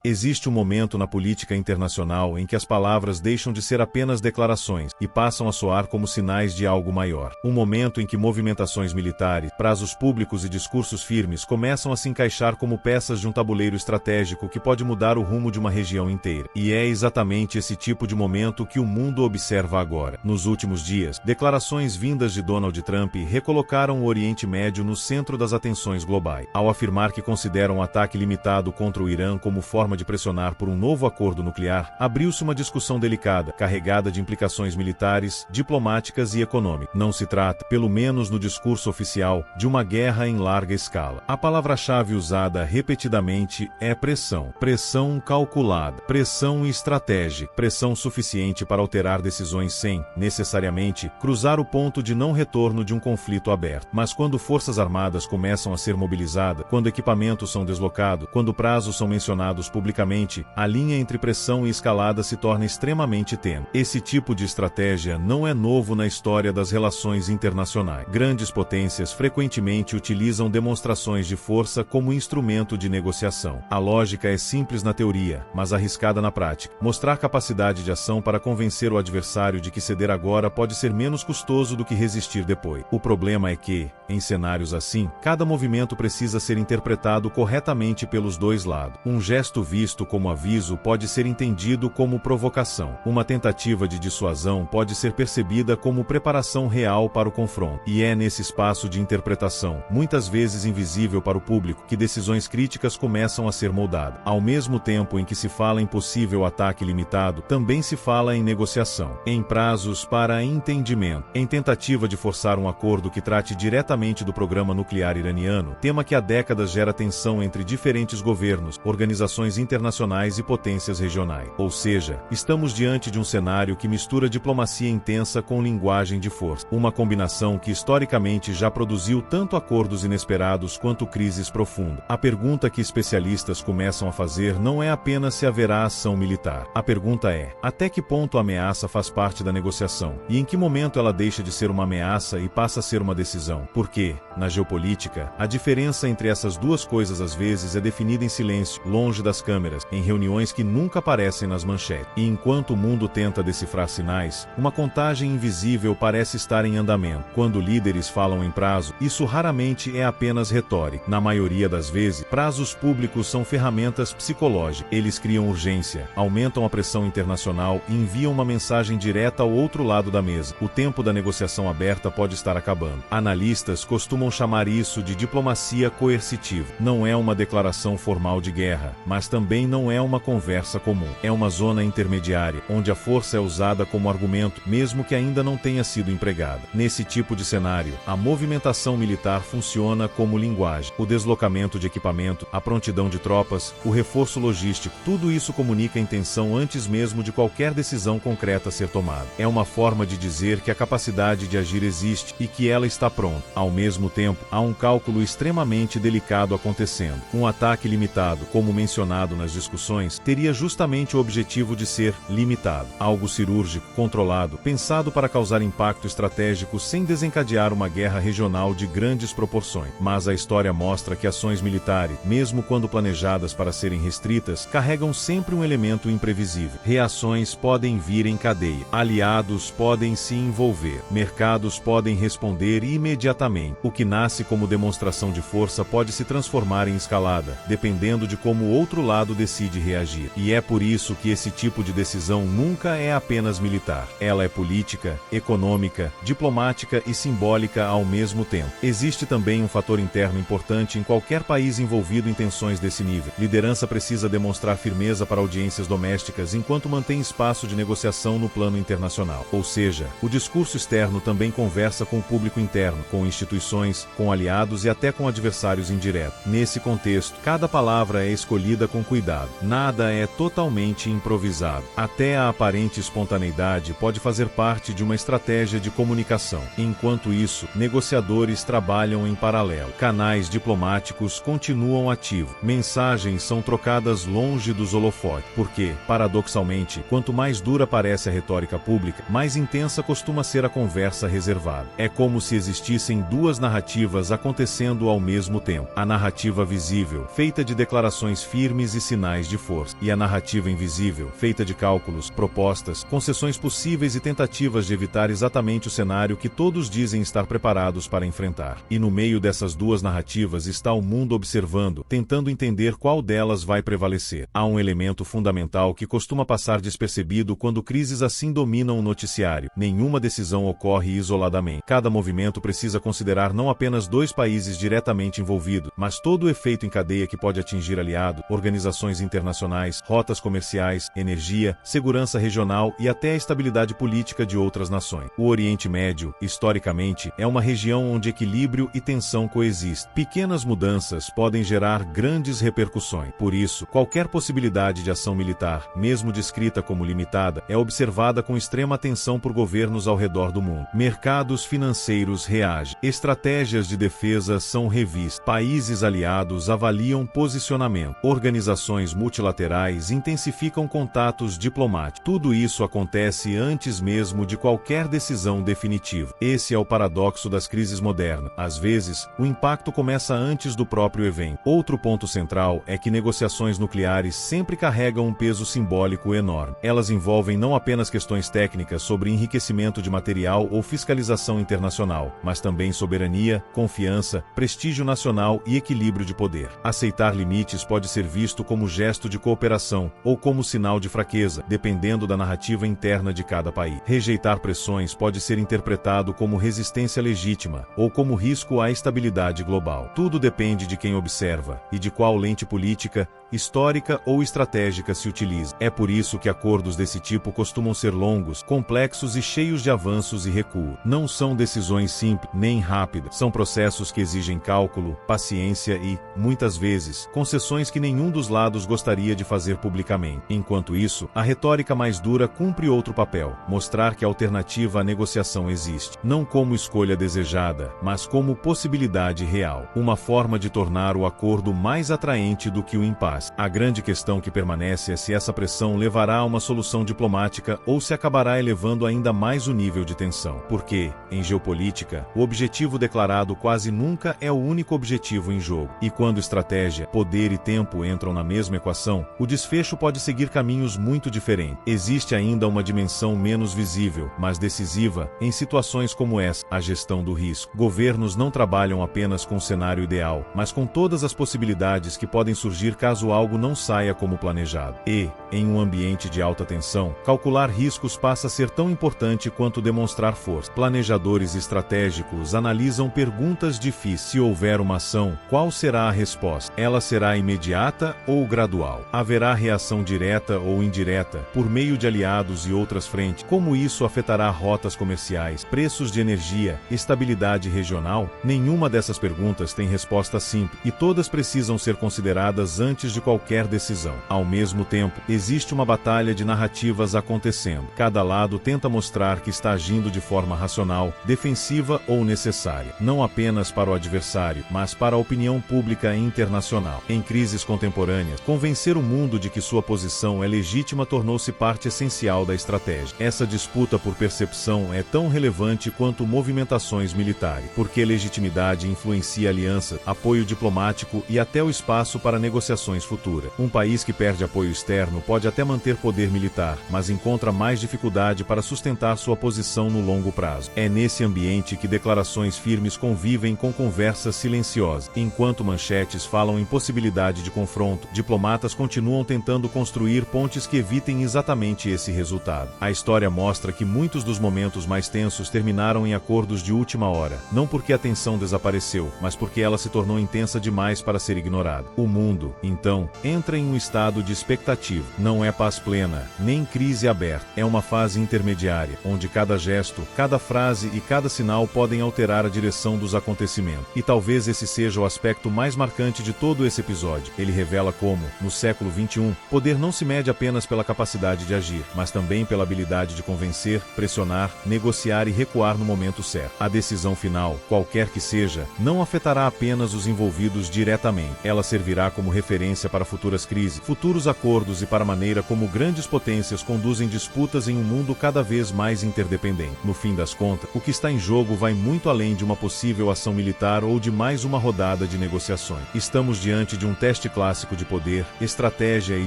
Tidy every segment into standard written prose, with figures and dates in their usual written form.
Existe um momento na política internacional em que as palavras deixam de ser apenas declarações e passam a soar como sinais de algo maior. Um momento em que movimentações militares, prazos públicos e discursos firmes começam a se encaixar como peças de um tabuleiro estratégico que pode mudar o rumo de uma região inteira. E é exatamente esse tipo de momento que o mundo observa agora. Nos últimos dias, declarações vindas de Donald Trump recolocaram o Oriente Médio no centro das atenções globais, ao afirmar que considera um ataque limitado contra o Irã como forma de pressionar por um novo acordo nuclear. Abriu-se uma discussão delicada, carregada de implicações militares, diplomáticas e econômicas. Não se trata, pelo menos no discurso oficial, de uma guerra em larga escala. A palavra-chave usada repetidamente é pressão. Pressão calculada, pressão estratégica, pressão suficiente para alterar decisões sem, necessariamente, cruzar o ponto de não retorno de um conflito aberto. Mas quando forças armadas começam a ser mobilizadas, quando equipamentos são deslocados, quando prazos são mencionados publicamente, a linha entre pressão e escalada se torna extremamente tênue. Esse tipo de estratégia não é novo na história das relações internacionais. Grandes potências frequentemente utilizam demonstrações de força como instrumento de negociação. A lógica é simples na teoria, mas arriscada na prática. Mostrar capacidade de ação para convencer o adversário de que ceder agora pode ser menos custoso do que resistir depois. O problema é que, em cenários assim, cada movimento precisa ser interpretado corretamente pelos dois lados. Um gesto visto como aviso pode ser entendido como provocação. Uma tentativa de dissuasão pode ser percebida como preparação real para o confronto. E é nesse espaço de interpretação, muitas vezes invisível para o público, que decisões críticas começam a ser moldadas. Ao mesmo tempo em que se fala em possível ataque limitado, também se fala em negociação, em prazos para entendimento, em tentativa de forçar um acordo que trate diretamente do programa nuclear iraniano, tema que há décadas gera tensão entre diferentes governos, organizações internacionais e potências regionais. Ou seja, estamos diante de um cenário que mistura diplomacia intensa com linguagem de força, uma combinação que historicamente já produziu tanto acordos inesperados quanto crises profundas. A pergunta que especialistas começam a fazer não é apenas se haverá ação militar. A pergunta é, até que ponto a ameaça faz parte da negociação? E em que momento ela deixa de ser uma ameaça e passa a ser uma decisão? Porque, na geopolítica, a diferença entre essas duas coisas às vezes é definida em silêncio, longe das câmeras, em reuniões que nunca aparecem nas manchetes. E enquanto o mundo tenta decifrar sinais, uma contagem invisível parece estar em andamento. Quando líderes falam em prazo, isso raramente é apenas retórica. Na maioria das vezes, prazos públicos são ferramentas psicológicas. Eles criam urgência, aumentam a pressão internacional e enviam uma mensagem direta ao outro lado da mesa. O tempo da negociação aberta pode estar acabando. Analistas costumam chamar isso de diplomacia coercitiva. Não é uma declaração formal de guerra, mas também não é uma conversa comum. É uma zona intermediária, onde a força é usada como argumento, mesmo que ainda não tenha sido empregada. Nesse tipo de cenário, a movimentação militar funciona como linguagem. O deslocamento de equipamento, a prontidão de tropas, o reforço logístico, tudo isso comunica a intenção antes mesmo de qualquer decisão concreta ser tomada. É uma forma de dizer que a capacidade de agir existe e que ela está pronta. Ao mesmo tempo, há um cálculo extremamente delicado acontecendo. Um ataque limitado, como mencionado nas discussões, teria justamente o objetivo de ser limitado. Algo cirúrgico, controlado, pensado para causar impacto estratégico sem desencadear uma guerra regional de grandes proporções. Mas a história mostra que ações militares, mesmo quando planejadas para serem restritas, carregam sempre um elemento imprevisível. Reações podem vir em cadeia. Aliados podem se envolver. Mercados podem responder imediatamente. O que nasce como demonstração de força pode se transformar em escalada, dependendo de como o outro lado decide reagir. E é por isso que esse tipo de decisão nunca é apenas militar. Ela é política, econômica, diplomática e simbólica ao mesmo tempo. Existe também um fator interno importante em qualquer país envolvido em tensões desse nível. Liderança precisa demonstrar firmeza para audiências domésticas enquanto mantém espaço de negociação no plano internacional. Ou seja, o discurso externo também conversa com o público interno, com instituições, com aliados e até com adversários indiretos. Nesse contexto, cada palavra é escolhida com cuidado. Nada é totalmente improvisado. Até a aparente espontaneidade pode fazer parte de uma estratégia de comunicação. Enquanto isso, negociadores trabalham em paralelo. Canais diplomáticos continuam ativos. Mensagens são trocadas longe dos holofotes, porque, paradoxalmente, quanto mais dura parece a retórica pública, mais intensa costuma ser a conversa reservada. É como se existissem duas narrativas acontecendo ao mesmo tempo. A narrativa visível, feita de declarações firmes sinalizações e sinais de força. E a narrativa invisível, feita de cálculos, propostas, concessões possíveis e tentativas de evitar exatamente o cenário que todos dizem estar preparados para enfrentar. E no meio dessas duas narrativas está o mundo observando, tentando entender qual delas vai prevalecer. Há um elemento fundamental que costuma passar despercebido quando crises assim dominam o noticiário. Nenhuma decisão ocorre isoladamente. Cada movimento precisa considerar não apenas dois países diretamente envolvidos, mas todo o efeito em cadeia que pode atingir aliado, organizações internacionais, rotas comerciais, energia, segurança regional e até a estabilidade política de outras nações. O Oriente Médio, historicamente, é uma região onde equilíbrio e tensão coexistem. Pequenas mudanças podem gerar grandes repercussões. Por isso, qualquer possibilidade de ação militar, mesmo descrita como limitada, é observada com extrema atenção por governos ao redor do mundo. Mercados financeiros reagem. Estratégias de defesa são revistas. Países aliados avaliam posicionamento. Organizações multilaterais intensificam contatos diplomáticos. Tudo isso acontece antes mesmo de qualquer decisão definitiva. Esse é o paradoxo das crises modernas. Às vezes, o impacto começa antes do próprio evento. Outro ponto central é que negociações nucleares sempre carregam um peso simbólico enorme. Elas envolvem não apenas questões técnicas sobre enriquecimento de material ou fiscalização internacional, mas também soberania, confiança, prestígio nacional e equilíbrio de poder. Aceitar limites pode ser visto como gesto de cooperação ou como sinal de fraqueza, dependendo da narrativa interna de cada país. Rejeitar pressões pode ser interpretado como resistência legítima ou como risco à estabilidade global. Tudo depende de quem observa e de qual lente política, histórica ou estratégica se utiliza. É por isso que acordos desse tipo costumam ser longos, complexos e cheios de avanços e recuo. Não são decisões simples, nem rápidas. São processos que exigem cálculo, paciência e, muitas vezes, concessões que nenhum dos lados gostaria de fazer publicamente. Enquanto isso, a retórica mais dura cumpre outro papel: mostrar que a alternativa à negociação existe, não como escolha desejada, mas como possibilidade real. Uma forma de tornar o acordo mais atraente do que o impasse. A grande questão que permanece é se essa pressão levará a uma solução diplomática ou se acabará elevando ainda mais o nível de tensão. Porque, em geopolítica, o objetivo declarado quase nunca é o único objetivo em jogo. E quando estratégia, poder e tempo entram na mesma equação, o desfecho pode seguir caminhos muito diferentes. Existe ainda uma dimensão menos visível, mas decisiva, em situações como essa: a gestão do risco. Governos não trabalham apenas com o cenário ideal, mas com todas as possibilidades que podem surgir caso algo não saia como planejado. E, em um ambiente de alta tensão, calcular riscos passa a ser tão importante quanto demonstrar força. Planejadores estratégicos analisam perguntas difíceis. Se houver uma ação, qual será a resposta? Ela será imediata ou gradual? Haverá reação direta ou indireta, por meio de aliados e outras frentes? Como isso afetará rotas comerciais, preços de energia, estabilidade regional? Nenhuma dessas perguntas tem resposta simples, e todas precisam ser consideradas antes de qualquer decisão. Ao mesmo tempo, existe uma batalha de narrativas acontecendo. Cada lado tenta mostrar que está agindo de forma racional, defensiva ou necessária, não apenas para o adversário, mas para a opinião pública internacional. Em crises contemporâneas, convencer o mundo de que sua posição é legítima tornou-se parte essencial da estratégia. Essa disputa por percepção é tão relevante quanto movimentações militares, porque legitimidade influencia aliança, apoio diplomático e até o espaço para negociações futuras. Um país que perde apoio externo pode até manter poder militar, mas encontra mais dificuldade para sustentar sua posição no longo prazo. É nesse ambiente que declarações firmes convivem com conversas silenciosas. Enquanto manchetes falam em possibilidade de confronto, diplomatas continuam tentando construir pontes que evitem exatamente esse resultado. A história mostra que muitos dos momentos mais tensos terminaram em acordos de última hora, não porque a tensão desapareceu, mas porque ela se tornou intensa demais para ser ignorada. O mundo, então, entra em um estado de expectativa. Não é paz plena, nem crise aberta. É uma fase intermediária, onde cada gesto, cada frase e cada sinal podem alterar a direção dos acontecimentos. E talvez esse seja o aspecto mais marcante de todo esse episódio. Ele revela como, no século XXI, poder não se mede apenas pela capacidade de agir, mas também pela habilidade de convencer, pressionar, negociar e recuar no momento certo. A decisão final, qualquer que seja, não afetará apenas os envolvidos diretamente. Ela servirá como referência para futuras crises, futuros acordos e para maneira como grandes potências conduzem disputas em um mundo cada vez mais interdependente. No fim das contas, o que está em jogo vai muito além de uma possível ação militar ou de mais uma rodada de negociações. Estamos diante de um teste clássico de poder, estratégia e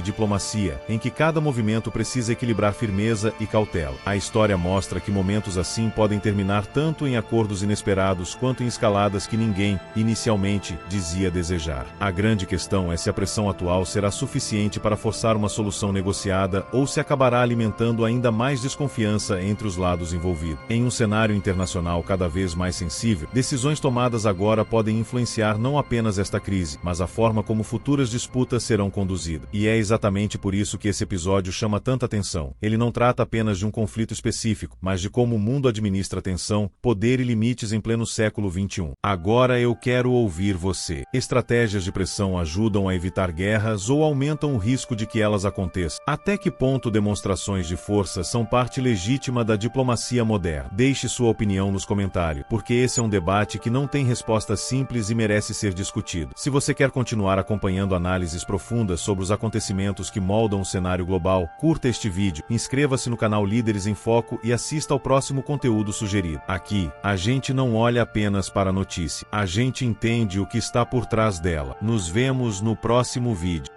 diplomacia, em que cada movimento precisa equilibrar firmeza e cautela. A história mostra que momentos assim podem terminar tanto em acordos inesperados quanto em escaladas que ninguém, inicialmente, dizia desejar. A grande questão é se a pressão atual será suficiente para forçar uma solução negociada ou se acabará alimentando ainda mais desconfiança entre os lados envolvidos. Em um cenário internacional cada vez mais sensível, decisões tomadas agora podem influenciar não apenas esta crise, mas a forma como futuras disputas serão conduzidas. E é exatamente por isso que esse episódio chama tanta atenção. Ele não trata apenas de um conflito específico, mas de como o mundo administra tensão, poder e limites em pleno século XXI. Agora eu quero ouvir você. Estratégias de pressão ajudam a evitar guerras ou aumentam o risco de que elas aconteçam? Até que ponto demonstrações de força são parte legítima da diplomacia moderna? Deixe sua opinião nos comentários, porque esse é um debate que não tem resposta simples e merece ser discutido. Se você quer continuar acompanhando análises profundas sobre os acontecimentos que moldam o cenário global, curta este vídeo, inscreva-se no canal Líderes em Foco e assista ao próximo conteúdo sugerido. Aqui, a gente não olha apenas para a notícia, a gente entende o que está por trás dela. Nos vemos no próximo vídeo.